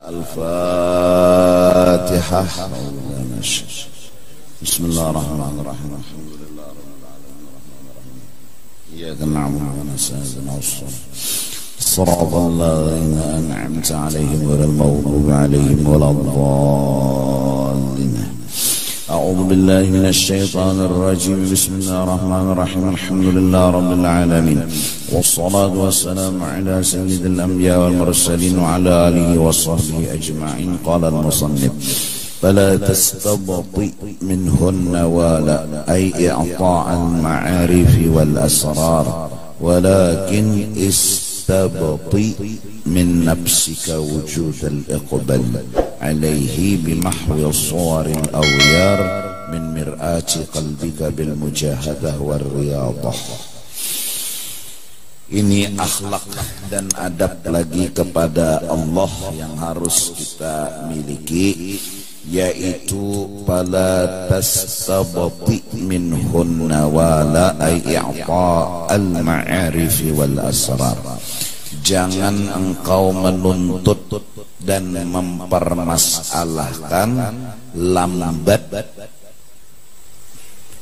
الفاتحة. بسم الله الرحمن الرحيم. الحمد لله رب العالمين إياك نعبد ونستعين الصراط الذين أنعمت عليهم غير المغضوب عليهم ولا الضالين. أعوذ بالله من الشيطان الرجيم. بسم الله الرحمن الرحيم. الحمد لله رب العالمين والصلاة والسلام على سيد الأنبياء والمرسلين وعلى آله وصحبه أجمعين. قال المصنف: فلا تستبطئ منهن ولا أي إعطاء المعارف والأسرار، ولكن استبطئ من نفسك وجود الإقبال عليه بمحو الصور الأغيار من مرآة قلبك بالمجاهدة والرياضة. Ini akhlak dan adab lagi kepada Allah yang harus kita miliki, yaitu fala tastabti minhunna wala ay i'ta al-ma'arif wal asrar. Jangan engkau menuntut dan mempermasalahkan lambat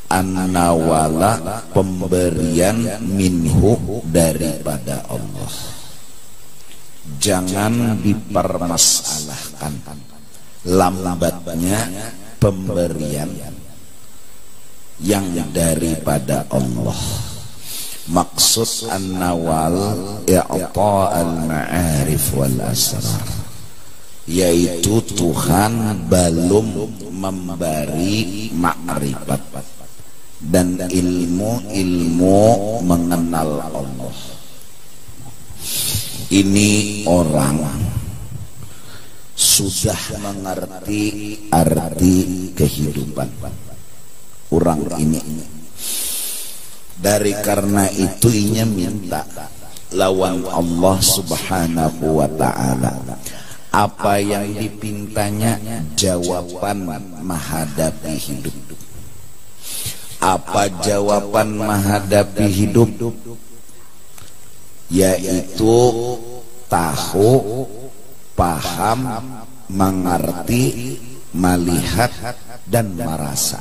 an-nawala, pemberian minhu, daripada Allah. Jangan dipermasalahkan lambatnya pemberian yang daripada Allah. Maksud an-nawal i'ta al-ma'arif wal asrar, yaitu Tuhan belum memberi makrifat dan ilmu mengenal Allah. Ini orang sudah mengerti arti kehidupan orang ini. Dari karena itu ia minta lawan Allah Subhanahu wa ta'ala. Apa yang dipintanya jawaban menghadapi hidup. Apa jawaban menghadapi hidup? Yaitu tahu, paham, mengerti, melihat, dan merasa.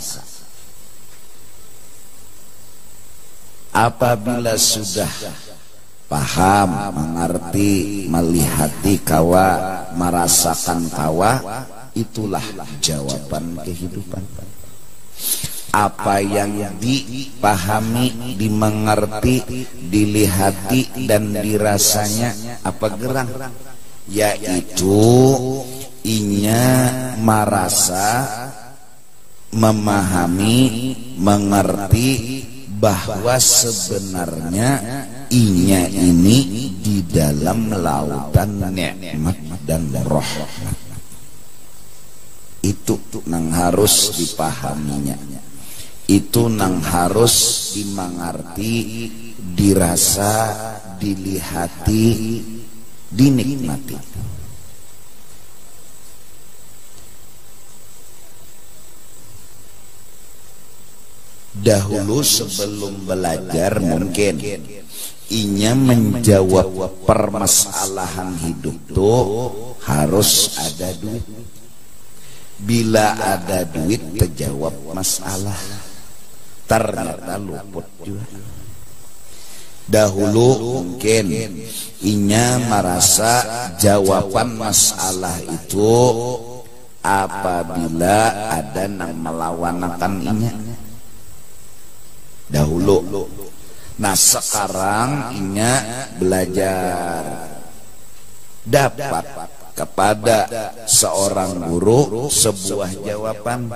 Apabila sudah paham, mengerti, melihati kawa, merasakan kawa, itulah jawaban kehidupan. Apa yang dipahami, dimengerti, dilihati, dan dirasanya apa gerang? Yaitu inya merasa, memahami, mengerti bahwa sebenarnya inya ini di dalam lautan nikmat dan rahmat. Itu nang harus dipahaminya. Itu nang harus dimengerti, dirasa, dilihati, dinikmati. Dahulu sebelum belajar mungkin inya menjawab permasalahan hidup tuh harus ada duit. Bila ada duit terjawab masalah. Ternyata luput juga. Dahulu mungkin inya merasa jawaban masalah itu apabila ada yang melawankan inya. Dahulu. Nah sekarang inya belajar, dapat kepada seorang guru sebuah jawaban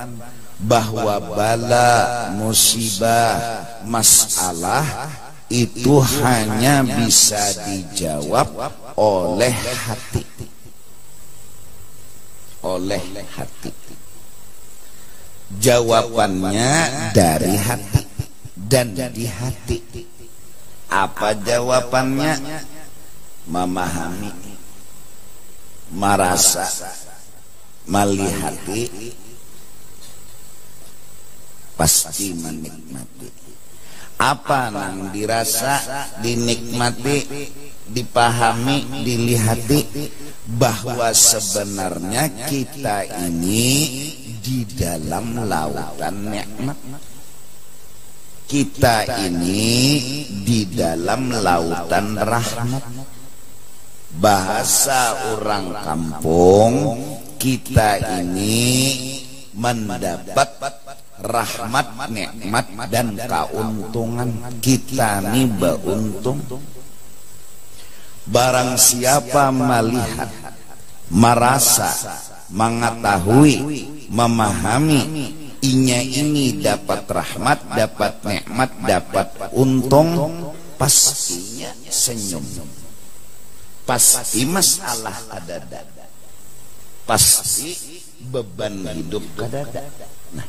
bahwa bala, musibah, masalah itu hanya bisa dijawab oleh hati. Oleh hati. Jawabannya dari hati dan di hati. Apa jawabannya? Memahami, merasa, melihati, pasti menikmati. Apa yang dirasa, dinikmati, dipahami, dilihati bahwa sebenarnya kita ini di dalam lautan nikmat. Kita ini di dalam lautan rahmat. Bahasa orang kampung, kita ini mendapat rahmat, nikmat dan keuntungan. Kita ini beruntung. Barang siapa melihat, merasa, mengetahui, memahami inya ini dapat rahmat, dapat nikmat, dapat untung, pastinya senyum. Pasti masalah ada, pasti beban hidup ada. Nah,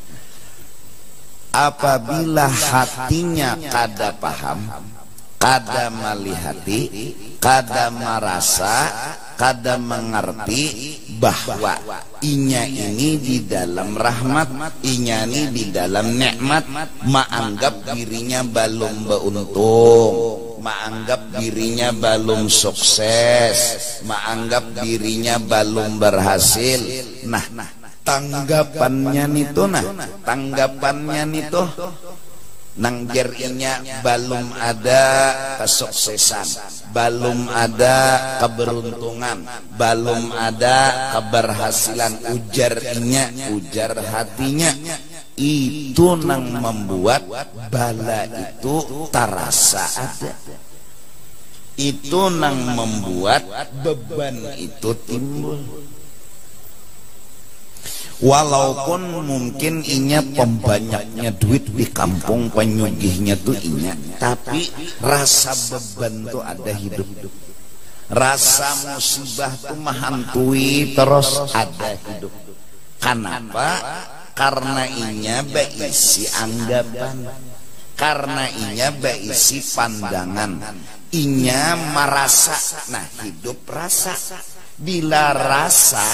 apabila hatinya kada paham, kada melihati, kada merasa, kada mengerti bahwa inya ini di dalam rahmat, inya ini di dalam nikmat, menganggap dirinya belum beruntung, menganggap dirinya belum sukses, menganggap dirinya belum berhasil. Nah, tanggapannya itu nanggerinya belum ada kesuksesan, belum ada keberuntungan, belum ada keberhasilan, ujar hatinya. Itu nang membuat bala itu terasa ada. Itu nang membuat beban itu timbul. Walaupun mungkin inya pembanyaknya duit di kampung, penyugihnya tuh inya, tapi rasa beban tuh ada hidup. Rasa musibah tuh menghantui terus ada hidup. Kenapa? Karena inya berisi anggapan, karena inya berisi pandangan, inya merasa. Nah, hidup rasa. Bila rasa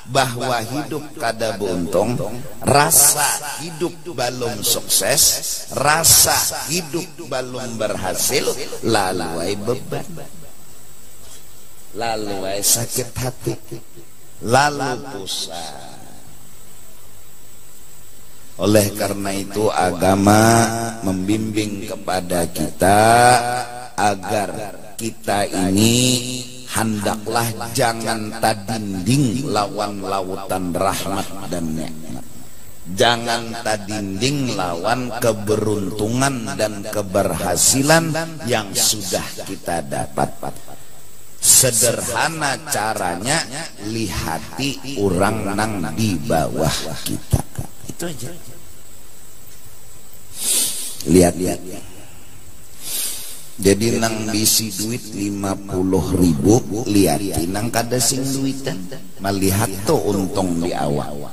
bahwa hidup kada beruntung, rasa hidup belum sukses, rasa hidup belum berhasil, lalu ay beban, lalu ay sakit hati, lalu pusat. Oleh karena itu agama membimbing kepada kita agar kita ini hendaklah jangan tadinding lawan lautan rahmat dan nikmat. Jangan tadinding lawan keberuntungan dan keberhasilan yang sudah kita dapat. Sederhana caranya, lihati orang nang di bawah kita. Itu aja. Lihat. Jadi nang bisi duit 50.000, lihat nang kada sing duitan, melihat tuh untung di awal,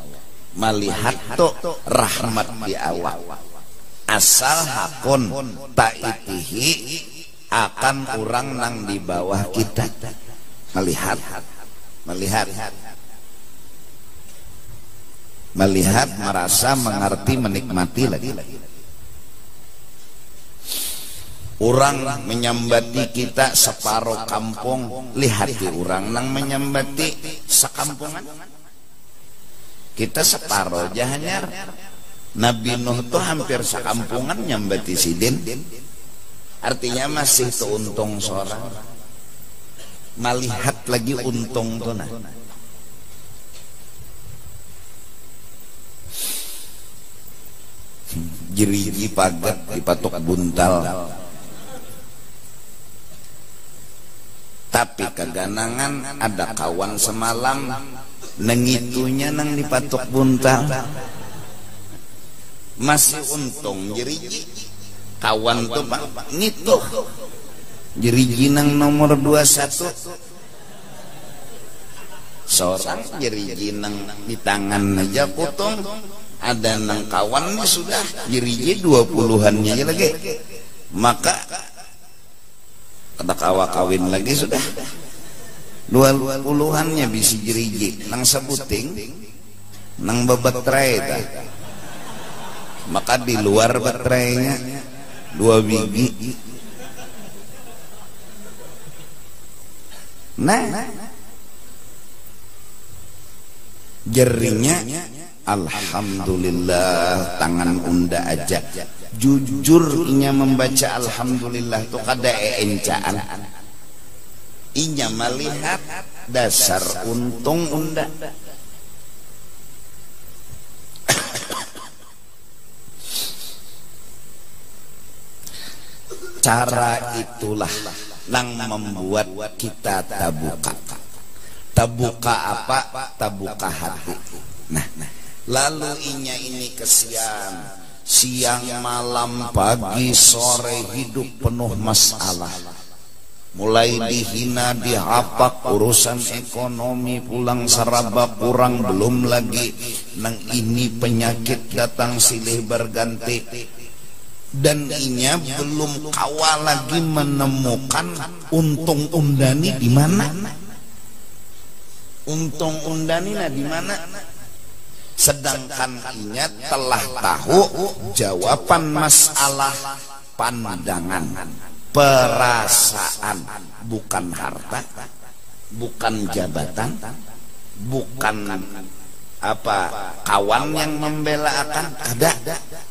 melihat tuh rahmat di awal. Asal hakun taitihi akan orang nang di bawah kita. Melihat, merasa, mengerti, menikmati lagi. Orang menyambati kita separuh kampung, lihat di orang nang menyambati sekampungan. Kita separuh jahanyar. Nabi Nuh tuh hampir sekampungan nyambati sidin. Artinya masih tuh untung seorang. Melihat lagi untung tuh nah. Jeriji pagat dipatok buntal. Tapi keganangan ada kawan semalam nengitunya nang dipatok buntal. Masih untung jeriji. Kawan tuh pak ngitu. Jeriji nang nomor 21. Seorang jeriji nang di tangan aja potong. Ada nang kawan sudah jeriji 20-annya aja lagi. Maka kada kawa kawin lagi sudah 20-annya bisi jeriji nang sebuting nang bebatrai ta. Maka di luar baterainya 2 biji. Nah, jerinya alhamdulillah tangan unda aja. Jujur inya membaca alhamdulillah tuh kada encaan. Inya melihat dasar untung unda. Cara itulah yang membuat kita tabuka. Tabuka apa? Tabuka hati. Nah, lalu inya ini kesian. Siang, malam, pagi, sore hidup penuh masalah. Mulai dihina, dihapak, urusan ekonomi pulang seraba kurang, belum lagi nang ini penyakit datang silih berganti. Dan inya belum kawal lagi menemukan untung undani di mana. Untung undani di mana? Sedangkan inya telah tahu jawaban masalah pandangan, perasaan, bukan harta, bukan jabatan, bukan apa kawan yang membela akan ada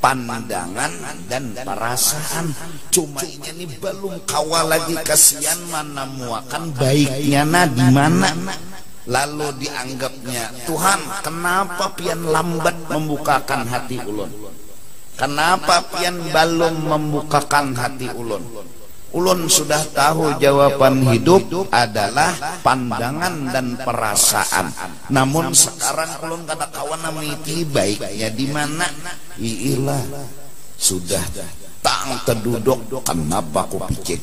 pandangan dan perasaan. Cuma ini belum kawal lagi, kasihan mana muakan baiknya di mana. Lalu dianggapnya, Tuhan kenapa pian lambat membukakan hati ulun, kenapa pian belum membukakan hati ulun. Ulun sudah tahu jawaban hidup adalah pandangan dan perasaan. Namun sekarang ulun kada kawan namiti baiknya di mana. Iilah sudah tang terduduk, kenapa ku pikir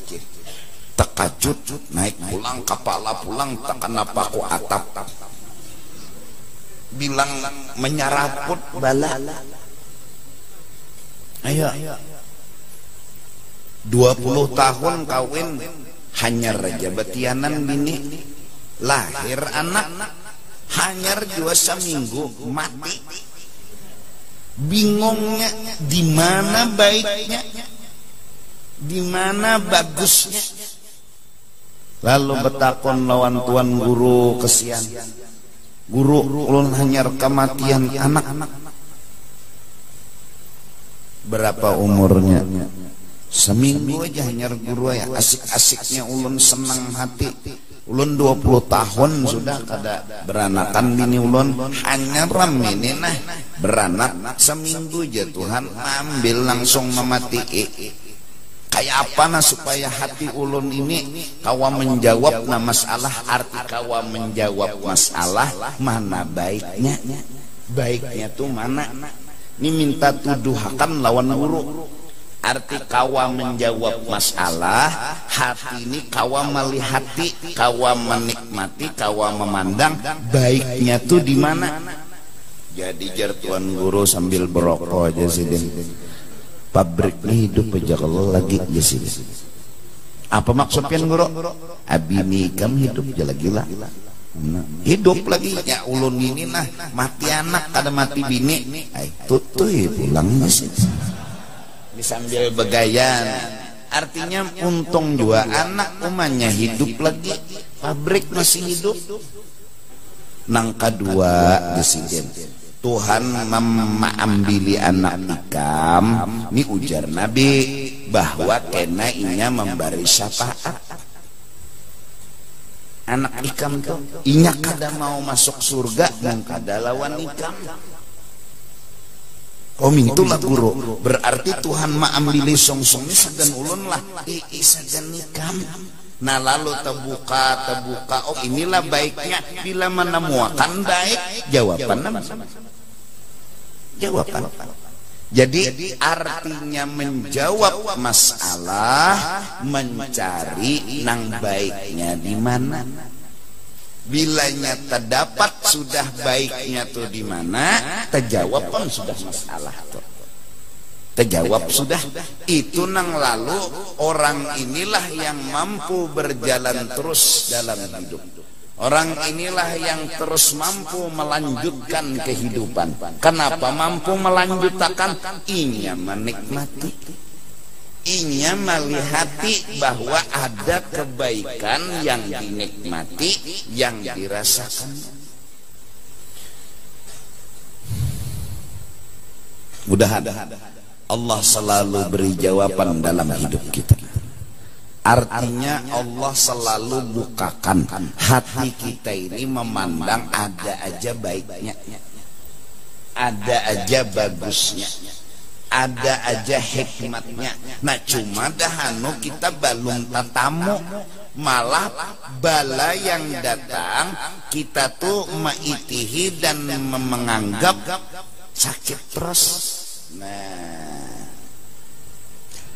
tekajut naik pulang kepala pulang, tak kenapa ku atap bilang menyaraput bala. Ayo 20 tahun kawin hanyar aja betianan bini, lahir anak hanyar jua seminggu mati. Bingungnya di mana baiknya, di mana bagusnya. Lalu betakon lawan tuan guru, kesian guru ulun hanyar kematian anak. Berapa umurnya? Seminggu aja hanyar guru ya, asik-asiknya ulun senang hati. Ulun 20 tahun sudah kada beranakan bini ulun, hanya ram ini nah beranak seminggu aja Tuhan ambil langsung memati. Kayak apa nah supaya hati ulun ini kawa menjawab nah masalah, arti kawa menjawab masalah mana baiknya. Baiknya tuh mana? Ini minta tuduhakan lawan guru. Arti kawa menjawab masalah, hati ini kawa melihati, kawa menikmati, kawa memandang baiknya tuh di mana. Jadi jar tuan guru sambil berokok aja sih, pabrik ini hidup aja kalau lagi aja sih. Apa maksudnya guru? Abini kamu hidup aja lagi lah. Nah, hidup lagi ya ulun ini nah mati anak kada mati bini. Tuh pulang sih. Sambil begayan, artinya untung juga anak umanya hidup lagi, pabrik masih hidup. Nang kedua disiden Tuhan mengambil anak ikam, ini ujar Nabi bahwa kena inya memberi syafaat. Anak ikam tuh inya kada mau masuk surga dan kada lawan ikam. Itulah guru, berarti Tuhan ma'ambilih songsongnya sadan ulun lah sadan nikam. Nah lalu terbuka, oh inilah baiknya. Bila menemukan baik, jawaban. Jadi artinya menjawab masalah, mencari nang baiknya di mana. Bilanya terdapat sudah baiknya tuh di mana, terjawab pun sudah masalah tuh. Terjawab sudah. Itu nang lalu orang inilah yang mampu berjalan terus dalam hidup. Orang inilah yang terus mampu melanjutkan kehidupan. Kenapa mampu melanjutkan? Inya menikmati. Inya melihati bahwa ada kebaikan yang dinikmati, yang dirasakan. Mudah-mudahan Allah selalu beri jawaban dalam hidup kita. Artinya Allah selalu bukakan hati kita ini memandang ada aja baiknya, ada aja bagusnya, ada aja hikmatnya. Nah cuma dahanu kita balung tatamu, malah bala yang datang kita tuh maitihi dan menganggap sakit terus. Nah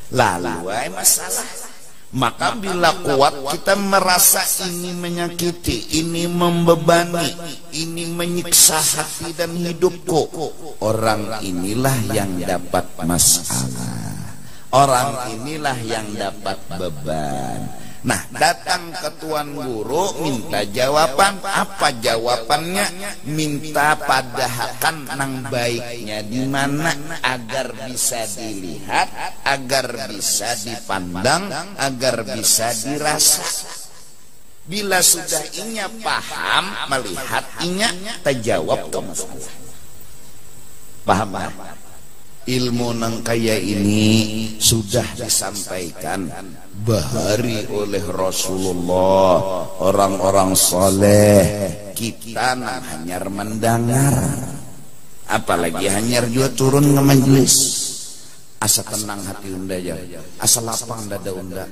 lalu masalah. Maka bila kuat kita merasa ini menyakiti, ini membebani, ini menyiksa hati dan hidupku, orang inilah yang dapat masalah, orang inilah yang dapat beban. Nah datang ke tuan guru minta jawaban. Apa jawabannya? Minta padahakan nang baiknya di mana agar bisa dilihat, agar bisa dipandang, agar bisa dirasa. Bila sudah inya paham melihat inya terjawab ke masalah. Paham? Ilmu nang kaya ini sudah disampaikan bahari oleh Rasulullah, orang-orang soleh. Kita nang hanyar mendengar, apalagi hanyar juga turun ke majelis. Asa tenang hati unda ya, asa lapang dada unda,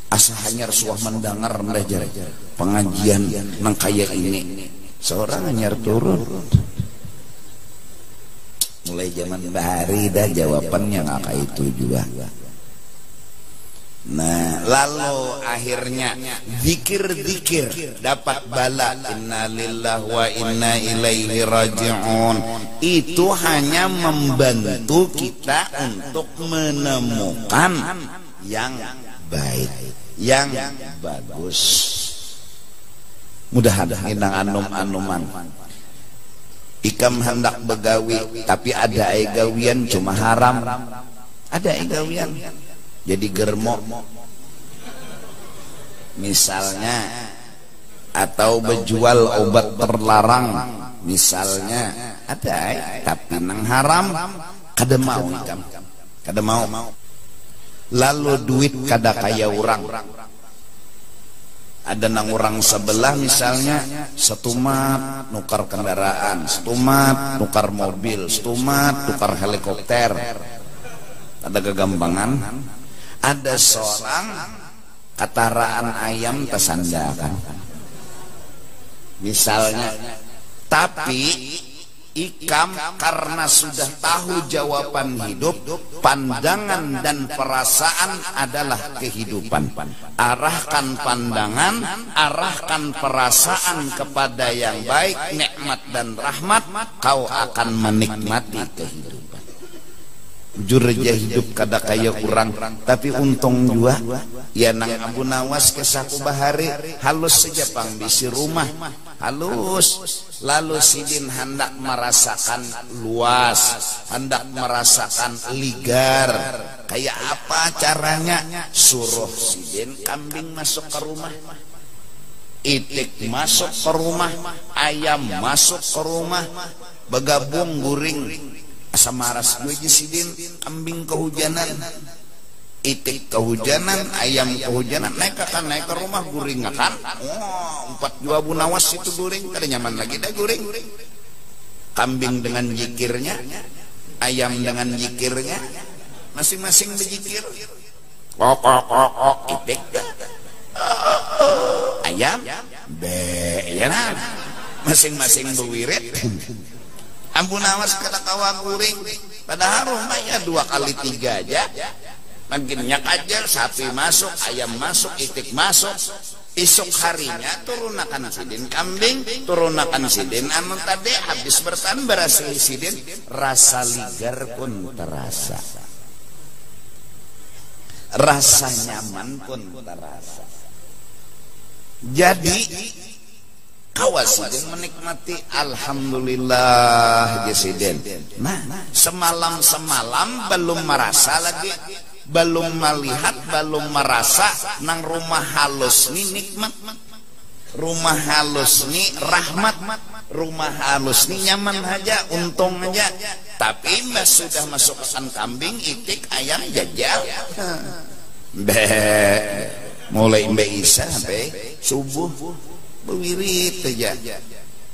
asa hanyar suah mendengar unda jar pengajian nang kaya ini. Seorang hanyar turun. Mulai zaman bahari dah jawabannya ngaka itu juga. Nah lalu akhirnya zikir-zikir dapat bala, inna lillahi wa inna ilaihi raji'un. Itu hanya membantu kita untuk menemukan yang baik, yang bagus. Mudah-mudahan anum-anuman ikam hendak begawi, tapi ada gawian cuma haram, ada gawian jadi germo misalnya, atau berjual obat terlarang misalnya, ada tapi nang haram kada mau ikam, kada mau. Lalu duit kada kaya orang. Ada nang orang sebelah misalnya setumat nukar kendaraan, setumat nukar mobil, setumat nukar helikopter. Ada kegampangan. Ada seorang kataraan ayam tersandakan misalnya, tapi ikam karena sudah tahu jawaban hidup, pandangan dan perasaan adalah kehidupan. Arahkan pandangan, arahkan perasaan kepada yang baik, nikmat dan rahmat, kau akan menikmati kehidupan. Jujur aja hidup kada kaya kurang, tapi untung juga ya nang Abu Nawas ke saku bahari halus saja pang bisi rumah halus. Lalu sidin hendak merasakan luas, hendak merasakan ligar. Kayak apa caranya? Suruh sidin kambing masuk ke rumah, itik masuk ke rumah, ayam masuk ke rumah, bergabung guring. Asa maras gue sidin, kambing kehujanan, itik kehujanan, ayam kehujanan, naik ke rumah guring kan. Oh, 4 jua Abu Nawas itu guring, kada nyaman lagi dah guring. Kambing dengan jikirnya, ayam dengan jikirnya, masing-masing berzikir. Kok itik ayam be ya nah, masing-masing berwirid. Abu Nawas kada kawa guring, padahal rumahnya 2 kali 3 aja. Makinnya aja sapi masuk, ayam masuk, itik masuk. Esok harinya turunakan sidin kambing, turunakan sidin anu tadi habis bertan berasa sidin, rasa ligar pun terasa, rasa nyaman pun terasa. Jadi Kawasidin menikmati alhamdulillah gesiden. Nah, semalam belum merasa lagi, belum melihat, belum merasa nang rumah halus nih nikmat, rumah halus nih rahmat, rumah halus nih nyaman aja, untung aja. Tapi mbak sudah masuk pesan kambing, itik, ayam, jajal. Mulai mbak Isa sampai subuh berwirid aja,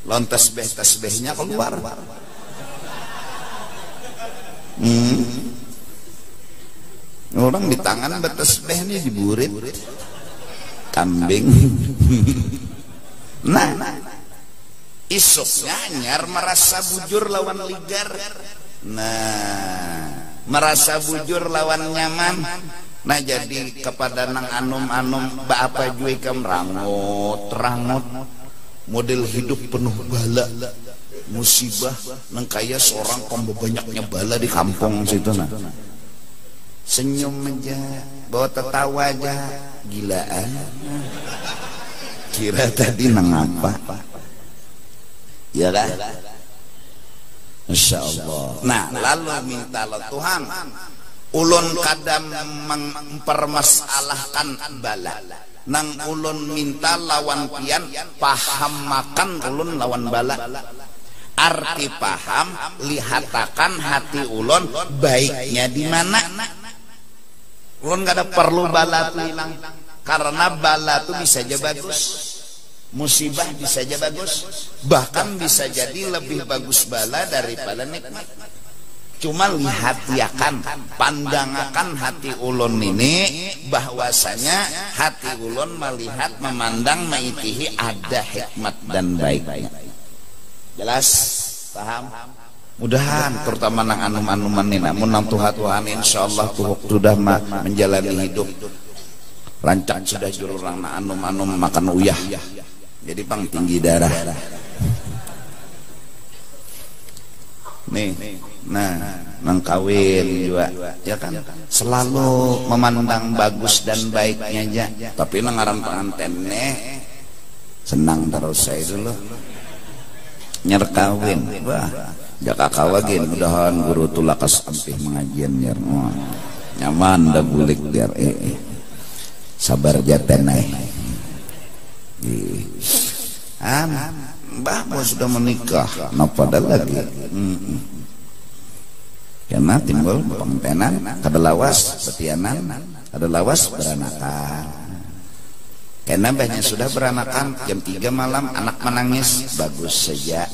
lontas tasbihnya keluar. Orang di tangan bertasbihnya diburit kambing. Nah, isuknya nyar merasa bujur lawan ligar. Nah, merasa bujur lawan nyaman. Nah, jadi kepada nang anum-anum apa jui kam rangut model hidup penuh bala musibah nang kaya seorang kombo banyaknya bala di kampung situ. Nah, senyum aja, bawa tertawa aja, gilaan. Kira tadi nang apa? Ya kan? Masya Allah. Nah, lalu minta lo Tuhan, ulun kadang mempermasalahkan bala, nang ulun minta lawan pian paham makan ulun lawan bala. Arti paham lihatakan hati ulun baiknya di mana. Ulun gak ada perlu bala tuh hilang, karena bala tuh bisa aja bagus, musibah bisa aja bagus, bahkan bisa jadi lebih bagus bala daripada nikmat. Cuma lihat yakan, pandangakan hati ulun ini, bahwasanya hati ulun melihat, memandang, maitihi ada hikmat dan baiknya. Jelas? Paham? Mudahan terutama nang anum-anuman ini, namun nang Tuhan insyaallah tuh sudah menjalani hidup rancang sudah jururang nang anum-anum makan uyah, jadi pang tinggi darah nih. Nah, nang kawin juga ya kan selalu memandang bagus dan baiknya aja, tapi nang ngaran pengantin senang terus saya dulu nyer kawin. Wah, jaka kawagin mudahan guru tulakas ampih mengajian nyer nyaman dah bulik biar sabar jatenai. Mbah mau sudah menikah, napa dah lagi? Karena timbul pengantenan, kada lawas petianan, kada lawas beranakan. Karena mbahnya sudah beranakan, jam 3 malam anak menangis, bagus saja.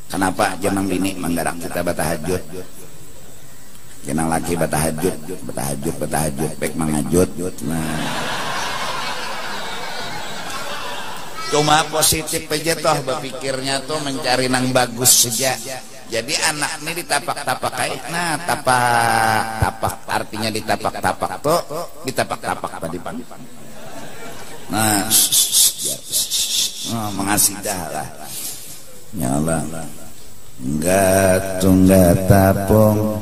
Kenapa jangan bini menggerak kita batahajud? Jangan laki batahajud, baik mengajud. Nah, cuma positif aja toh berpikirnya tuh mencari nang bagus saja. Jadi anak ini ditapak-tapak kayak, nah tapak artinya ditapak-tapak tuh, ditapak-tapak padi-padi. Nah, mengasidah lah. Nyala. Enggak tapong,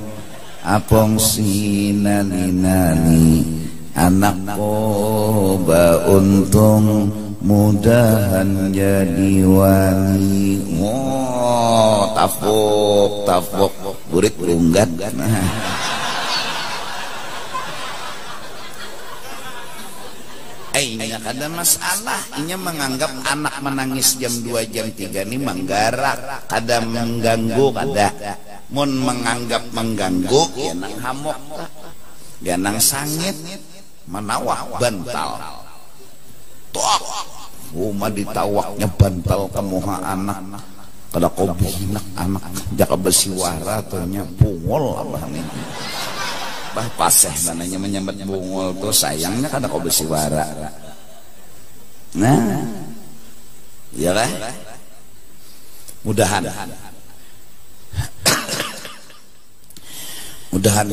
apong sinani anak koba untung mudahan jadi wali. Tapuk burit berunggat. Ini ada masalah. Ini menganggap anak menangis jam 2 jam 3 ini menggarak, kada mengganggu, kada. Mun menganggap mengganggu, ya nang hamok, ya nang sangit, menawak bantal. Tok, rumah ditawaknya bantal kemuha anak. Kada kau binak anak jaka bersiwara tuhnya pungol abah nih. Bah paseh mananya menyambat bungol tuh sayangnya kada kau bersiwara. Nah, iya lah. Mudahan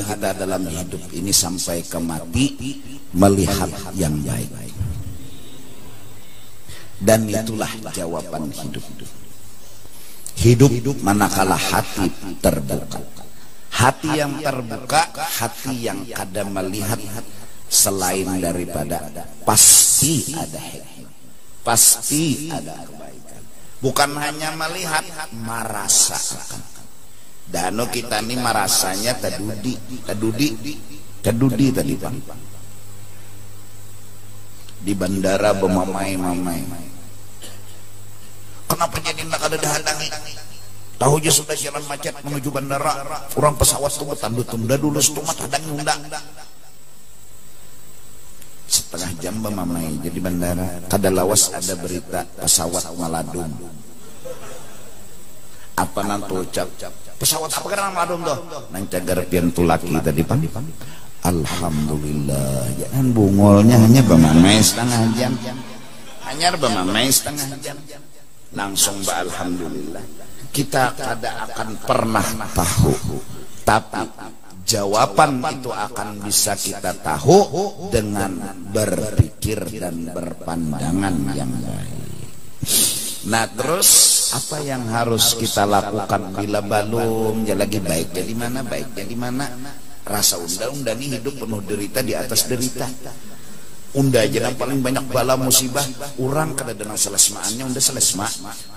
kita dalam hidup ini sampai ke mati melihat yang baik. Dan itulah jawaban hidup. Hidup manakala hati terbuka. Hati yang terbuka, hati yang kada melihat selain daripada pasti ada hikmah. pasti ada kebaikan. Bukan hanya melihat, merasakan. Dano kita ini merasanya tadudi tadi Pak. Di bandara bermamai-mamai. Kenapa jadi nak ada dahadangi? Tahu aja sudah jalan macet menuju bandara, orang pesawat tuh tanda-tanda dulu setengah hadang undang. Setengah jam bermamai jadi bandara. Kada lawas ada berita pesawat Maladun. Apa nanti ucap? Pesawat apa kan Maladun tuh? Nang cagar pian tulaki tadi Pak. Alhamdulillah, jangan bungolnya hanya bermamai setengah jam. Hanya bermamai setengah jam. Langsung alhamdulillah. Kita kada akan pernah tahu, tapi jawaban itu akan bisa kita tahu dengan berpikir dan berpandangan yang baik. Nah terus apa yang harus kita lakukan bila belum ya lagi baik jadi mana, baik jadi mana? Rasa unda ini hidup penuh derita di atas derita. Unda aja yang paling banyak bala musibah. Orang kada ada selesmaannya unda selesma.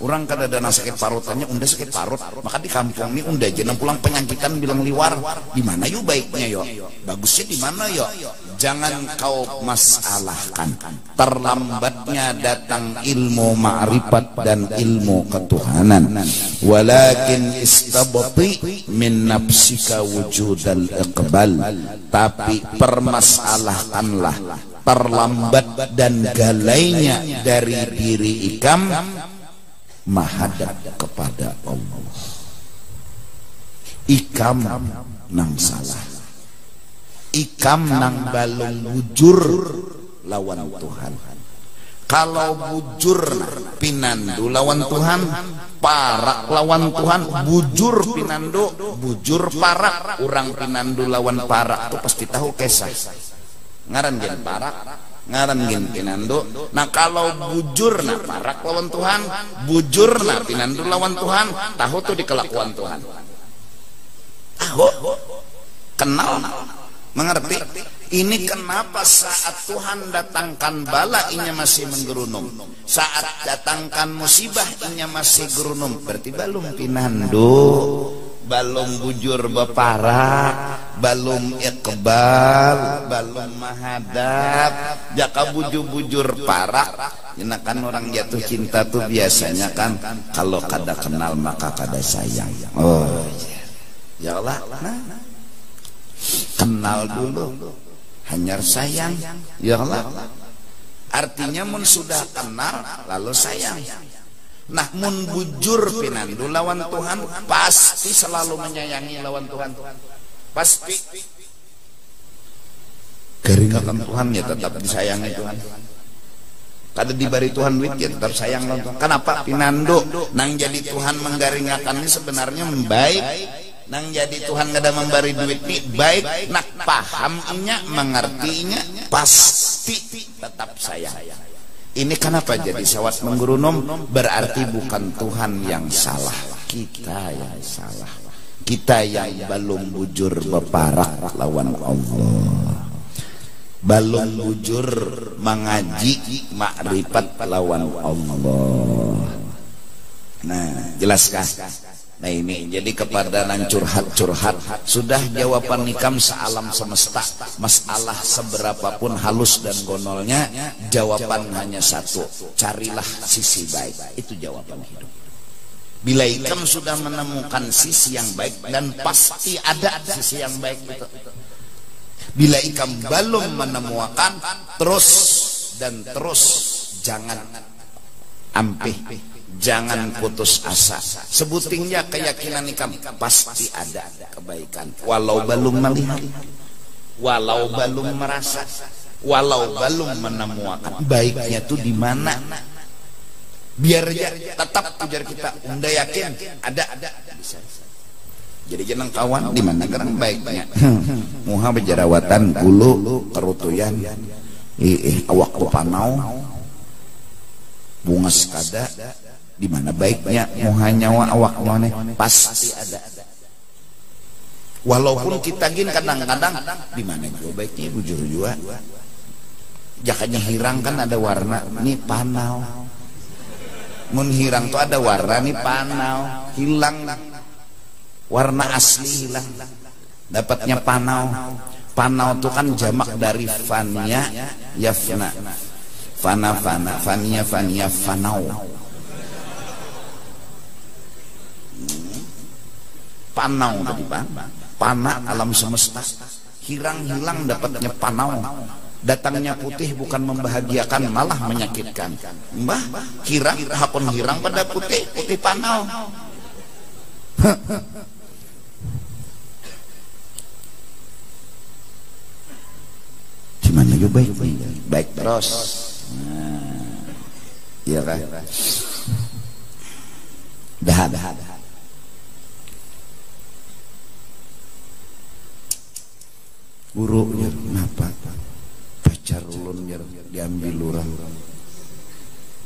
Orang kada ada sakit parutannya unda sakit parut. Maka di kampung ini unda aja yang pulang penyakitan bilang liwar. Di mana yuk baiknya yo? Bagusnya di mana yo? Jangan kau masalahkan terlambatnya datang ilmu ma'rifat dan ilmu ketuhanan. Walakin istabati min nafsika wujudal iqbal. Tapi permasalahkanlah terlambat dan galainya dari diri ikam menghadap kepada Allah. Ikam nang salah, ikam nang balung bujur lawan Tuhan. Kalau bujur pinandu lawan Tuhan, parak lawan Tuhan, bujur pinandu, bujur parak. Orang pinandu lawan parak tuh pasti tahu kisah. Ngaran gen parak, ngaran gen pinandu. Nah kalau bujur na parak lawan Tuhan, bujur na pinandu lawan Tuhan, tahu tuh di kelakuan Tuhan. Tahu, kenal, mengerti. Ini kenapa saat Tuhan datangkan bala inya masih menggerunung, saat datangkan musibah inya masih gerunung. Berarti balum pinandu, balum bujur beparak, balum iqbal, balum mahadab. Jaka bujur-bujur parak, kan orang jatuh cinta tuh biasanya kan kalau kada kenal maka kada sayang. Oh ya Allah, nah, kenal dulu hanya sayang, ya Allah. Artinya mun sudah kenal lalu sayang. Nah mun bujur pinandu lawan Tuhan pasti selalu menyayangi lawan Tuhan. Pasti keringatan Tuhan ya tetap disayangi Tuhan. Kada diberi Tuhan duit ya tetap sayang lawan Tuhan. Kenapa? Pinandu nang jadi Tuhan menggaringakan ini sebenarnya baik. Nang jadi Tuhan kada memberi duit nih baik, nak pahamnya, mengertinya, pasti tetap sayang. Ini kenapa jadi sawat menggerunum? Berarti bukan Tuhan yang salah, kita yang salah. Kita yang belum bujur beparak lawan Allah, belum bujur mengaji makrifat lawan Allah. Nah jelaskah? Nah ini jadi kepada nang curhat sudah jawaban nikam sealam semesta. Masalah seberapapun halus dan gonolnya, jawaban hanya satu, carilah sisi baik. Itu jawaban hidup. Bila ikam sudah menemukan sisi yang baik, dan pasti ada sisi yang baik itu. Bila ikam belum menemukan, terus jangan ampih, jangan putus asa. Sebutingnya keyakinan ikam pasti ada kebaikan. Walau belum melihat, walau belum merasa, walau belum menemukan baiknya itu di mana. Biar aja tetap ujar kita, unda yakin ada bisa. Jadi jeneng kawan di mana gerang baiknya. Muha bejerawatan bulu kerutuyan, awak panau, bunga sekada. Di mana baiknya muha nyawa awak mana pasti ada. Walaupun kita gin kadang-kadang di mana juga baiknya bujur jua. Jakanya hirang kan ada warna, nih panau. Mun hirang tuh ada warna, nih panau. Hilang, warna asli hilang. Dapatnya panau. Panau tuh kan jamak dari fania, yafna. Fana, fania, fanau. Panau tadi Pak. Pana alam semesta. Hirang hilang dapatnya panau. Datangnya putih bukan membahagiakan, malah menyakitkan. Mbah, hirang, hakun hirang pada putih, putih panau. Gimana juga baik terus. Nah, iya kan? Dah. Guru kenapa? Pacar ulun diambil orang.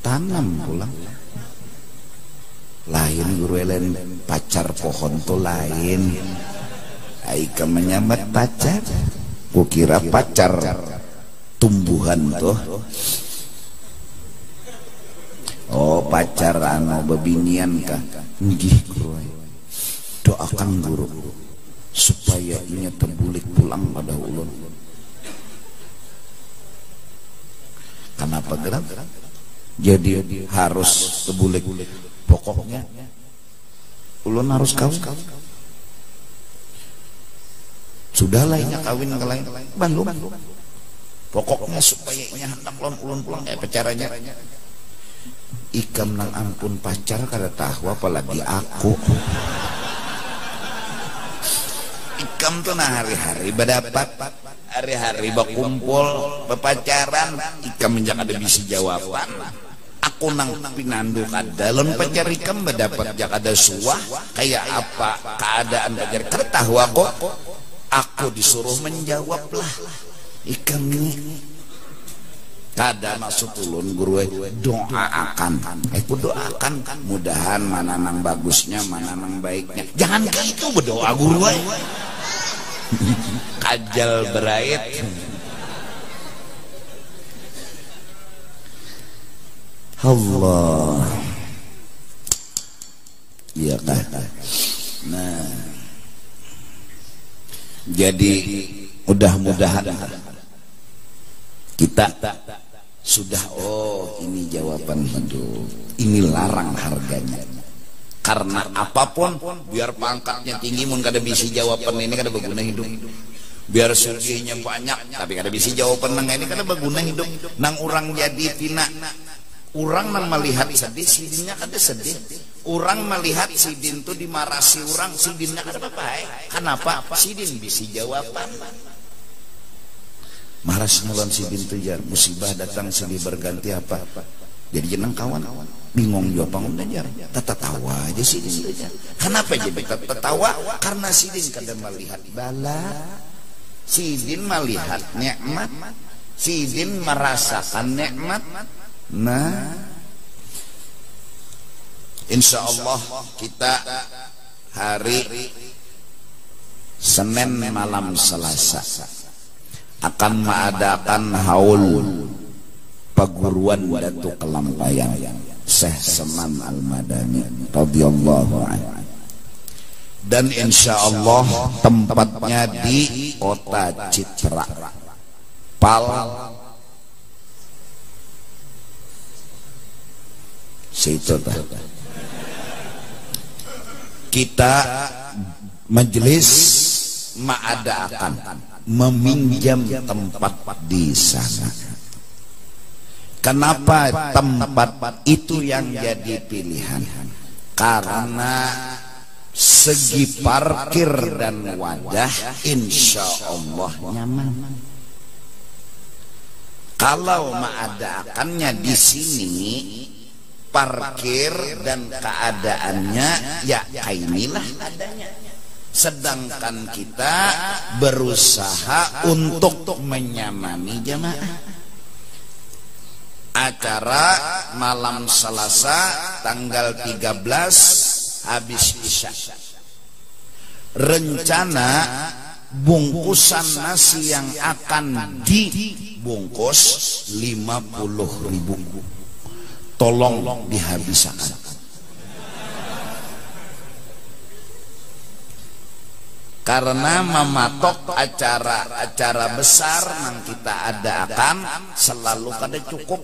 Tanam pulang. Lain guru elen pacar pohon tuh lain. Aika menyambat pacar. Kukira pacar tumbuhan tuh. Oh pacar anu bebinian kah? Nggih guru. Doakan guru supaya inya terbulik pulang pada ulun. Kenapa gerak? Jadi harus terbulik. Pokoknya ulun harus kawin. Sudahlah inya kawin ke lain. Belum. Pokoknya supaya inya hendak ulun pulang pacarannya. Ikam nang ampun pacar kada tahu apalagi aku. Ikam tuh nah hari-hari berdapat, hari-hari berkumpul, berpacaran. Ikam menjak ada bisi jawaban. Aku nang pinandu kadalon pacar ikam berdapat jak ada suah. Kayak apa keadaan pacar kertahu aku disuruh menjawab lah. Ikam ini kada maksud ulun guru doakan. Aku doakan mudahan mana nang bagusnya, mana nang baiknya. Jangan gitu berdoa guru. Kajal berait. Allah. Iya kan. Nah, jadi mudah-mudahan kita sudah ini jawaban hidup. Ini larang harganya. Karena apapun biar pangkatnya tinggi mun kada bisi jawaban ini kada berguna hidup. Biar suginya banyak tapi kada bisi jawaban nang ini kada berguna hidup. Nang orang jadi tina. Orang nang melihat sedih sidinnya kada sedih. Orang melihat sidin tu dimarasi orang sidinnya kada apa-apa. Kenapa? Sidin bisi jawaban. Maras mulan sidin tu jar musibah datang silih berganti apa. Jadi jeneng kawan bingung jawab bangun jar. Tatawa aja sidin tu jar. Kenapa jadi tatawa? Karena sidin kada melihat bala. Sidin melihat nikmat. Sidin merasakan nikmat. Nah, insya Allah kita hari Senin malam Selasa akan mengadakan haul perguruan Datuk Kelampayang Syekh Seman Al-Madani radhiyallahu anhu. Dan insya Allah tempatnya di Kota Citra Pal situ. Kita majelis mengadakan meminjam tempat di sana. Kenapa tempat itu yang jadi pilihan? Karena segi parkir dan wadah insya Allah nyaman. Kalau mengadakannya di sini parkir dan keadaannya ya inilah adanya. Sedangkan kita berusaha untuk menyamani jamaah. Acara malam Selasa tanggal 13 habis isya. Rencana bungkusan nasi yang akan dibungkus 50.000. Tolong dihabiskan. Karena mematok acara-acara besar yang kita adakan selalu kada cukup.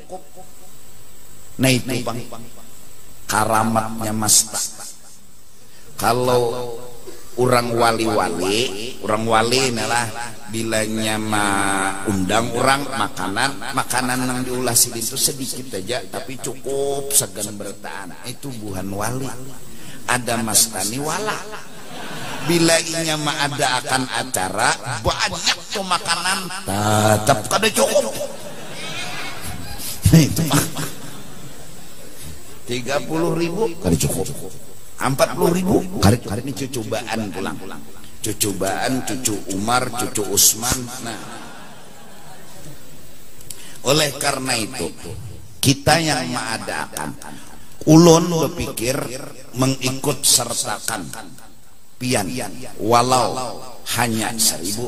Nah itu Bang, karamatnya Mas. Kalau orang wali inilah bilanya undang orang makanan yang diulas itu sedikit aja tapi cukup segan bertahan. Itu bukan wali. Ada Mas Tani wala. Bila inya ada akan acara banyak tuh makanan tetap kada cukup. Itu 30.000 kada cukup, 40.000 kali ini cucubaan pulang, cucubaan cucu Umar, cucu Usman. Nah, oleh karena itu kita yang mengadakan ulun berpikir mengikut sertakan pian walau hanya 1.000,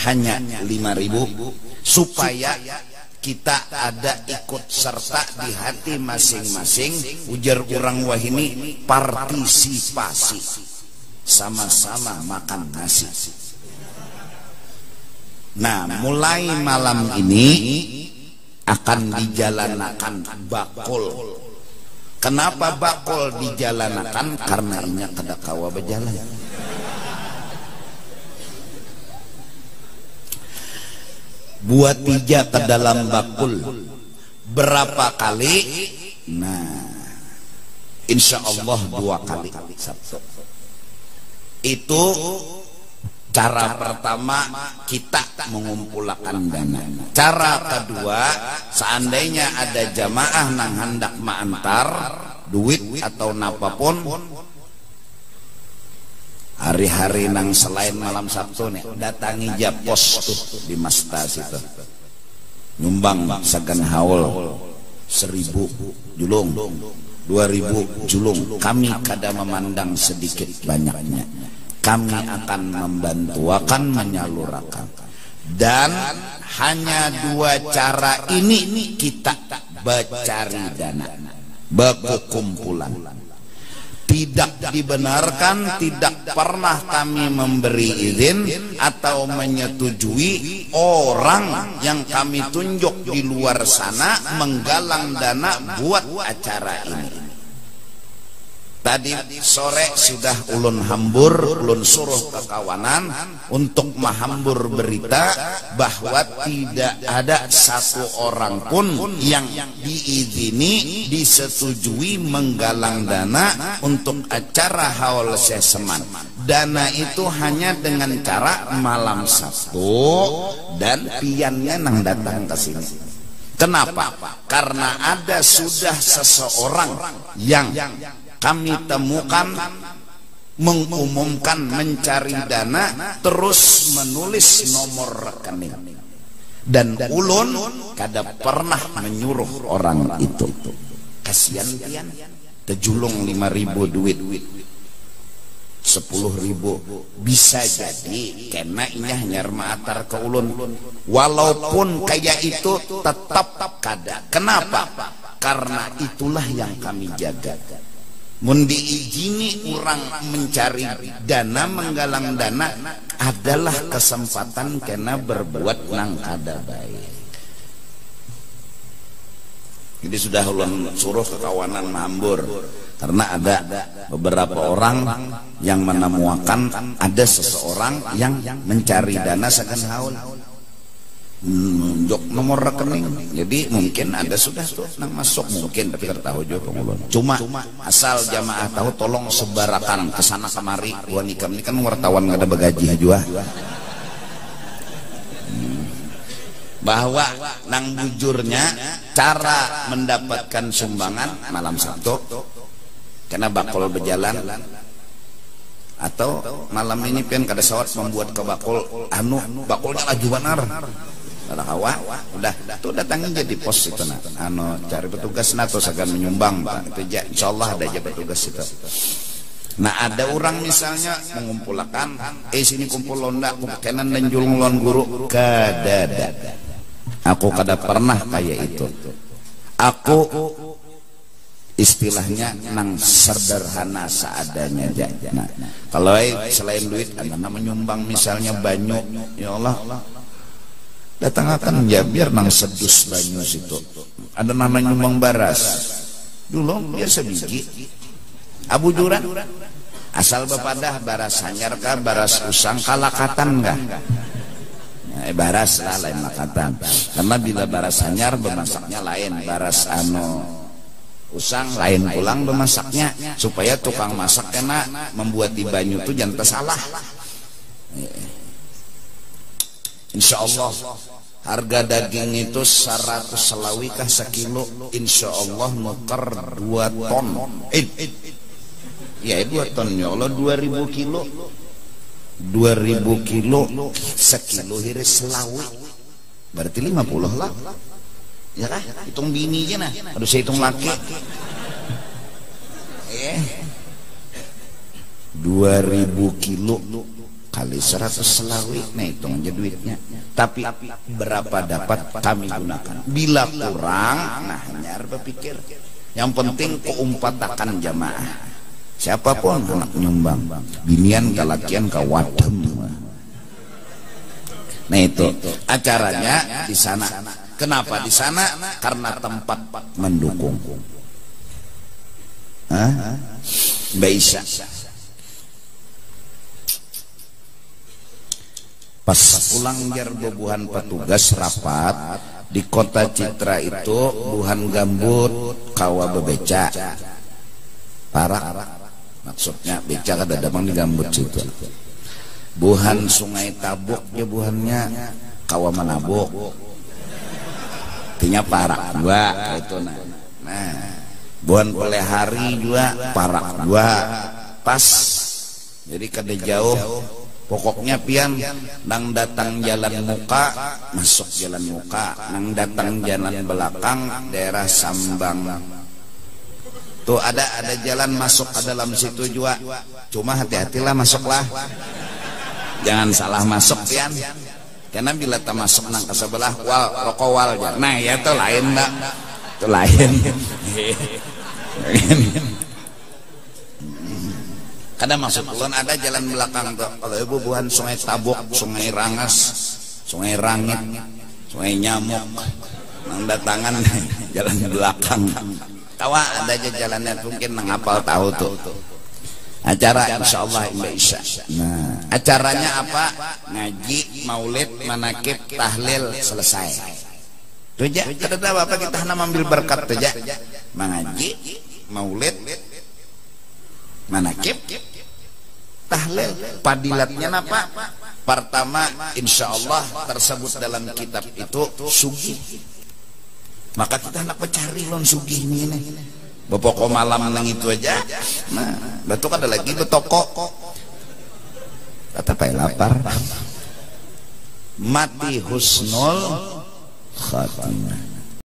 hanya 5.000 supaya kita ada ikut serta di hati masing-masing. Ujar orang wahini partisipasi, sama-sama makan nasi. Nah, mulai malam ini akan dijalankan bakul. Kenapa bakul dijalankan? Karena inya kada kawa berjalan. Buat pijak ke dalam bakul berapa kali? Nah, insya Allah 2 kali Sabtu. Itu cara pertama kita mengumpulkan dana. Cara kedua, seandainya ada jamaah nang hendak mengantar duit atau napapun hari-hari nang selain malam Sabtu nih, datangi Japos tuh di Mastas itu, nyumbang sagan haul 1.000 julung, 2.000 julung. Kami kada memandang sedikit banyaknya, kami akan membantu, akan menyalurkan. Dan hanya 2 cara ini kita bercari dana, berkumpulan. Tidak dibenarkan, tidak pernah kami memberi izin atau menyetujui orang yang kami tunjuk di luar sana menggalang dana buat acara ini. Tadi sore sudah ulun hambur, ulun suruh ke kawanan untuk menghambur berita bahwa tidak ada satu orang pun yang diizini, disetujui menggalang dana untuk acara haul Seseman. Dana itu hanya dengan cara malam Sabtu dan piannya nang datang ke sini. Kenapa? Karena ada sudah seseorang yang kami temukan mengumumkan mencari dana, terus menulis nomor rekening, dan ulun kada pernah menyuruh orang itu. Kasihan pian, tejulung 5.000 duit 10.000 bisa jadi kena inya nyar maatar ke ulun. Walaupun kayak itu tetap kada. Kenapa? Karena itulah yang kami jaga. Mun diizini orang mencari dana, menggalang dana adalah kesempatan kena berbuat nang kada baik. Jadi sudah ulun suruh ke kawanan mahambur, karena ada beberapa orang yang menemukan ada seseorang yang mencari dana sakan haul, nunjuk nomor rekening. Jadi mungkin ada sudah tuh nang masuk, mungkin tapi tahu juga pengulun. Cuma asal jamaah tahu, tolong sebarakan kesana kemari. Wanikam ini kan wartawan nggak ada bagaji juga. Bahwa nang bujurnya cara mendapatkan sumbangan malam Sabtu karena bakul berjalan, atau malam ini pian kada sawat membuat ke bakul bakulnya laju benar. Ada hawa, udah tuh datangin jadi pos itu cari petugas nato segan menyumbang itu aja, insyaallah ada aja petugas itu. Nah ada orang misalnya mengumpulkan sini kumpul londa kenan dan julung guru kadada. Aku kada pernah kayak itu. Aku istilahnya nang sederhana seadanya aja. Nah, kalau selain duit ada menyumbang misalnya banyu, ya Allah datang akan ya biar nang sedus banyu situ. Ada namanya nyumbang baras. Dulu biasa biji. Abu Juran asal bepadah baras hanyar kah baras usang kalakatan kah? Baras lah lain lakatan. Karena bila baras hanyar bermasaknya lain, baras usang lain pulang bermasaknya supaya tukang masak kena membuat di banyu itu jangan salah. Insya Allah harga daging itu 100 selawi kah sekilo, insya Allah nuker 2 ton. Ya 2 ton ya Allah 2000 kilo 2000 kilo sekilo hiris selawi berarti 50 lah ya kah? Hitung bini aja nah harus saya hitung laki 2000 kilo kali 100 selawi nah hitung aja duitnya. Tapi berapa dapat kami gunakan bila kurang nah hanya berpikir yang penting keumpatakan jamaah. Siapapun anak nyumbang binian kalakian kawadem. Nah itu acaranya di sana. Kenapa di sana? Karena tempat mendukung. Mbak Isya pas pulang jar bebuhan petugas rapat di kota Citra itu buhan gambut kawa bebeca parak. Maksudnya beca kada damang di gambut situ. Buhan Sungai Tabuk ya buhannya kawa manabuk. Tinya parak dua itu nah. Buhan Pelehari juga parak dua pas. Jadi kada jauh. Pokoknya pian nang datang jalan muka masuk jalan muka, nang datang jalan belakang daerah Sambang. Tuh ada jalan masuk ke dalam situ juga. Cuma hati-hatilah masuklah. Jangan salah masuk pian. Karena bila tak masuk nang ke sebelah wal rokok wal. Nah ya itu lain enggak. Itu lain. Kadang masuk ulun ada jalan belakang tuh. Kalau ibu buhan Sungai Tabuk, Sungai Rangas, Sungai Rangit, Sungai Nyamuk. Nang datangan jalan belakang. Tawa ada aja jalannya mungkin ngapal tahu tuh. Acara insyaallah Mbak Isya. Nah, acaranya apa? Ngaji, maulid, manakib, tahlil selesai. Tuh aja, kada tahu apa kita hanya ambil berkat tuh aja. Mengaji, maulid, manakib, tahlil. Padilatnya apa? Pertama insyaallah tersebut dalam kitab itu sugih. Maka kita hendak mencari lon sugih ini. Bepoko malam nang itu aja. Nah, betul ada lagi betoko. Kata pak lapar. Mati husnul khatimah.